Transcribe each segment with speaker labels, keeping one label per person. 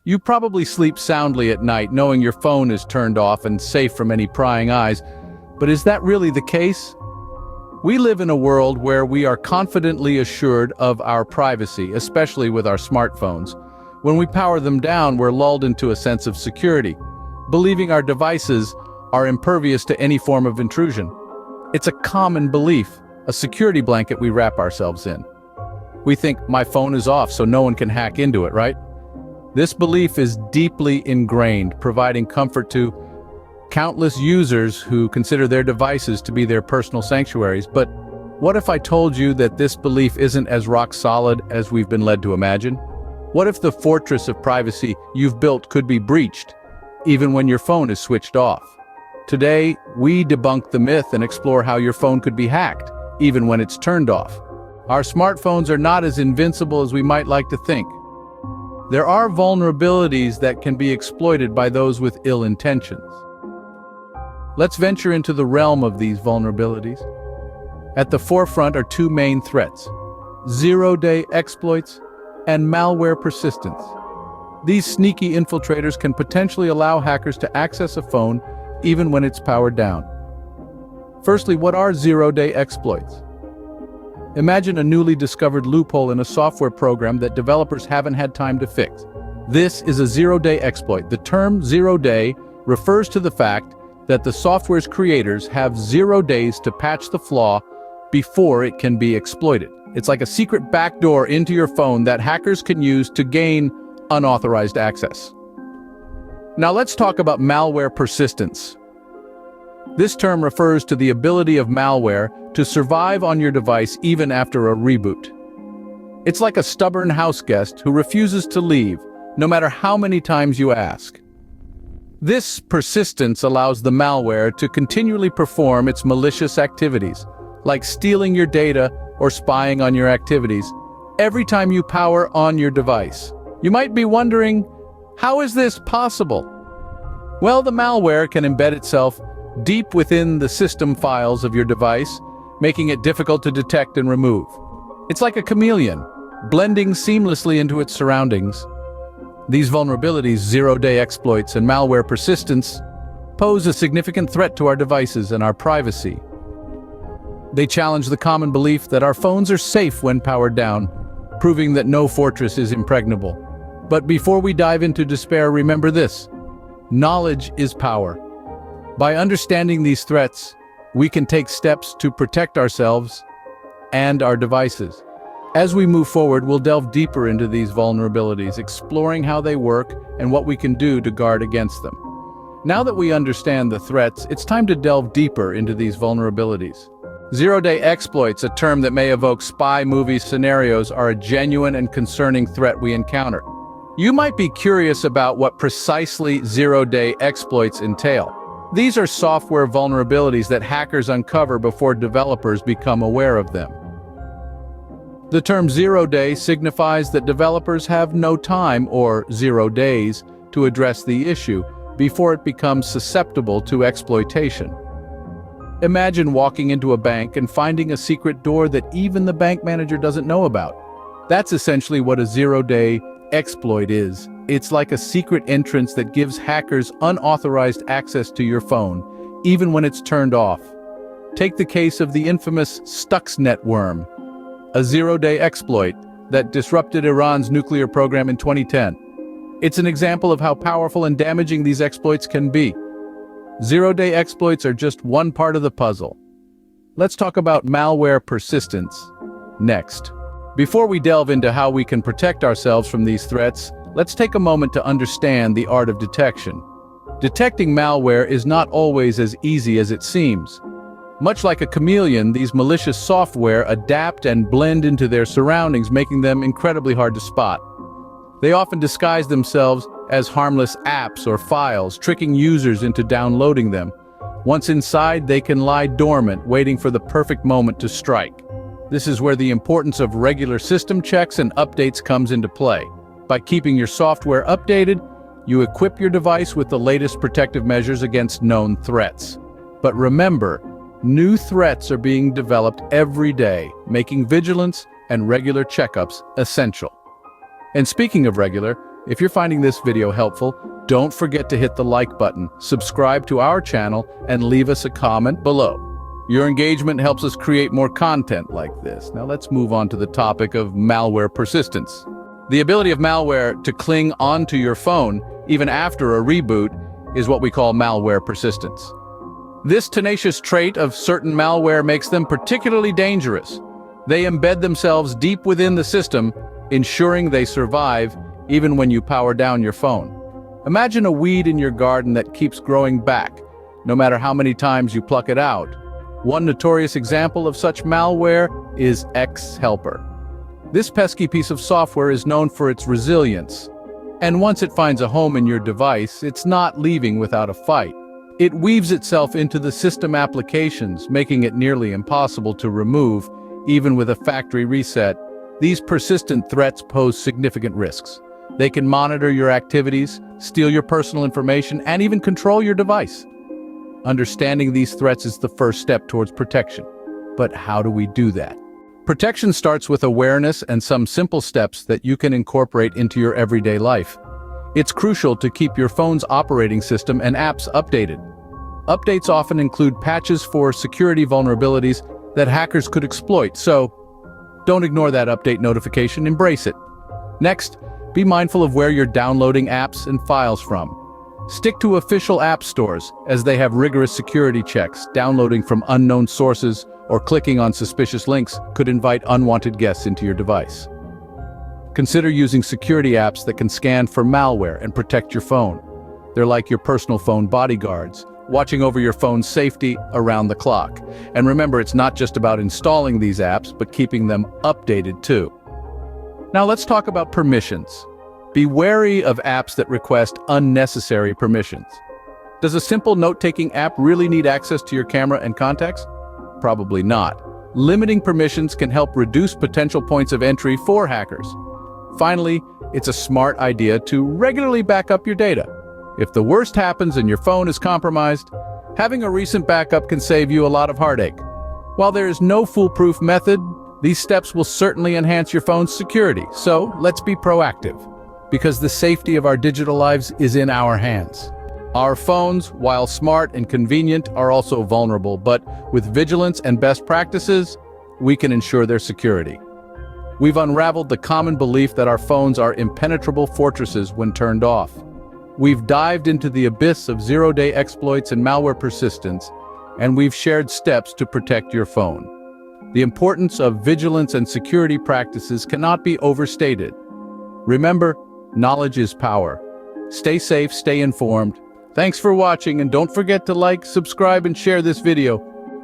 Speaker 1: You probably sleep soundly at night knowing your phone is turned off and safe from any prying eyes, but is that really the case? We live in a world where we are confidently assured of our privacy, especially with our smartphones. When we power them down, we're lulled into a sense of security, believing our devices are impervious to any form of intrusion. It's a common belief, a security blanket we wrap ourselves in. We think, my phone is off so no one can hack into it, right? This belief is deeply ingrained, providing comfort to countless users who consider their devices to be their personal sanctuaries. But what if I told you that this belief isn't as rock solid as we've been led to imagine? What if the fortress of privacy you've built could be breached, even when your phone is switched off? Today, we debunk the myth and explore how your phone could be hacked, even when it's turned off. Our smartphones are not as invincible as we might like to think. There are vulnerabilities that can be exploited by those with ill intentions. Let's venture into the realm of these vulnerabilities. At the forefront are two main threats: zero-day exploits and malware persistence. These sneaky infiltrators can potentially allow hackers to access a phone even when it's powered down. Firstly, what are zero-day exploits? Imagine a newly discovered loophole in a software program that developers haven't had time to fix. This is a zero-day exploit. The term zero-day refers to the fact that the software's creators have 0 days to patch the flaw before it can be exploited. It's like a secret backdoor into your phone that hackers can use to gain unauthorized access. Now let's talk about malware persistence. This term refers to the ability of malware to survive on your device even after a reboot. It's like a stubborn house guest who refuses to leave, no matter how many times you ask. This persistence allows the malware to continually perform its malicious activities, like stealing your data or spying on your activities, every time you power on your device. You might be wondering, how is this possible? Well, the malware can embed itself deep within the system files of your device, making it difficult to detect and remove. It's like a chameleon, blending seamlessly into its surroundings. These vulnerabilities, zero-day exploits, and malware persistence pose a significant threat to our devices and our privacy. They challenge the common belief that our phones are safe when powered down, proving that no fortress is impregnable. But before we dive into despair, remember this: knowledge is power. By understanding these threats, we can take steps to protect ourselves and our devices. As we move forward, we'll delve deeper into these vulnerabilities, exploring how they work and what we can do to guard against them. Now that we understand the threats, it's time to delve deeper into these vulnerabilities. Zero-day exploits, a term that may evoke spy movie scenarios, are a genuine and concerning threat we encounter. You might be curious about what precisely zero-day exploits entail. These are software vulnerabilities that hackers uncover before developers become aware of them. The term zero-day signifies that developers have no time, or 0 days, to address the issue before it becomes susceptible to exploitation. Imagine walking into a bank and finding a secret door that even the bank manager doesn't know about. That's essentially what a zero-day exploit is. It's like a secret entrance that gives hackers unauthorized access to your phone, even when it's turned off. Take the case of the infamous Stuxnet worm, a zero-day exploit that disrupted Iran's nuclear program in 2010. It's an example of how powerful and damaging these exploits can be. Zero-day exploits are just one part of the puzzle. Let's talk about malware persistence next. Before we delve into how we can protect ourselves from these threats, let's take a moment to understand the art of detection. Detecting malware is not always as easy as it seems. Much like a chameleon, these malicious software adapt and blend into their surroundings, making them incredibly hard to spot. They often disguise themselves as harmless apps or files, tricking users into downloading them. Once inside, they can lie dormant, waiting for the perfect moment to strike. This is where the importance of regular system checks and updates comes into play. By keeping your software updated, you equip your device with the latest protective measures against known threats. But remember, new threats are being developed every day, making vigilance and regular checkups essential. And speaking of regular, If you're finding this video helpful, don't forget to hit the like button, subscribe to our channel, and leave us a comment below. Your engagement helps us create more content like this. Now let's move on to the topic of malware persistence. The ability of malware to cling onto your phone, even after a reboot, is what we call malware persistence. This tenacious trait of certain malware makes them particularly dangerous. They embed themselves deep within the system, ensuring they survive even when you power down your phone. Imagine a weed in your garden that keeps growing back, no matter how many times you pluck it out. One notorious example of such malware is Helper. This pesky piece of software is known for its resilience, and once it finds a home in your device, it's not leaving without a fight. It weaves itself into the system applications, making it nearly impossible to remove, even with a factory reset. These persistent threats pose significant risks. They can monitor your activities, steal your personal information, and even control your device. Understanding these threats is the first step towards protection. But how do we do that? Protection starts with awareness and some simple steps that you can incorporate into your everyday life. It's crucial to keep your phone's operating system and apps updated. Updates often include patches for security vulnerabilities that hackers could exploit, so don't ignore that update notification, embrace it. Next, be mindful of where you're downloading apps and files from. Stick to official app stores, as they have rigorous security checks. Downloading from unknown sources or clicking on suspicious links could invite unwanted guests into your device. Consider using security apps that can scan for malware and protect your phone. They're like your personal phone bodyguards, watching over your phone's safety around the clock. And remember, it's not just about installing these apps, but keeping them updated too. Now let's talk about permissions. Be wary of apps that request unnecessary permissions. Does a simple note-taking app really need access to your camera and contacts? Probably not. Limiting permissions can help reduce potential points of entry for hackers. Finally, it's a smart idea to regularly back up your data. If the worst happens and your phone is compromised, having a recent backup can save you a lot of heartache. While there is no foolproof method, these steps will certainly enhance your phone's security. So let's be proactive, because the safety of our digital lives is in our hands. Our phones, while smart and convenient, are also vulnerable, but with vigilance and best practices, we can ensure their security. We've unraveled the common belief that our phones are impenetrable fortresses when turned off. We've dived into the abyss of zero-day exploits and malware persistence, and we've shared steps to protect your phone. The importance of vigilance and security practices cannot be overstated. Remember, knowledge is power. Stay safe, stay informed. Thanks for watching, and don't forget to like, subscribe, and share this video.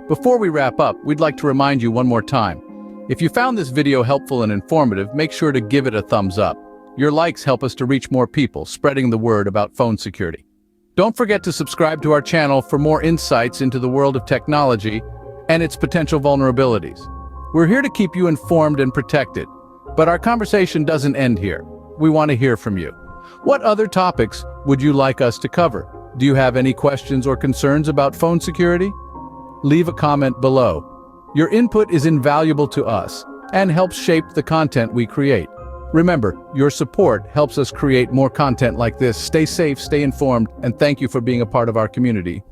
Speaker 1: Before we wrap up, we'd like to remind you one more time. If you found this video helpful and informative, make sure to give it a thumbs up. Your likes help us to reach more people, spreading the word about phone security. Don't forget to subscribe to our channel for more insights into the world of technology and its potential vulnerabilities. We're here to keep you informed and protected, but our conversation doesn't end here. We want to hear from you. What other topics would you like us to cover? Do you have any questions or concerns about phone security? Leave a comment below. Your input is invaluable to us and helps shape the content we create. Remember, your support helps us create more content like this. Stay safe, stay informed, and thank you for being a part of our community.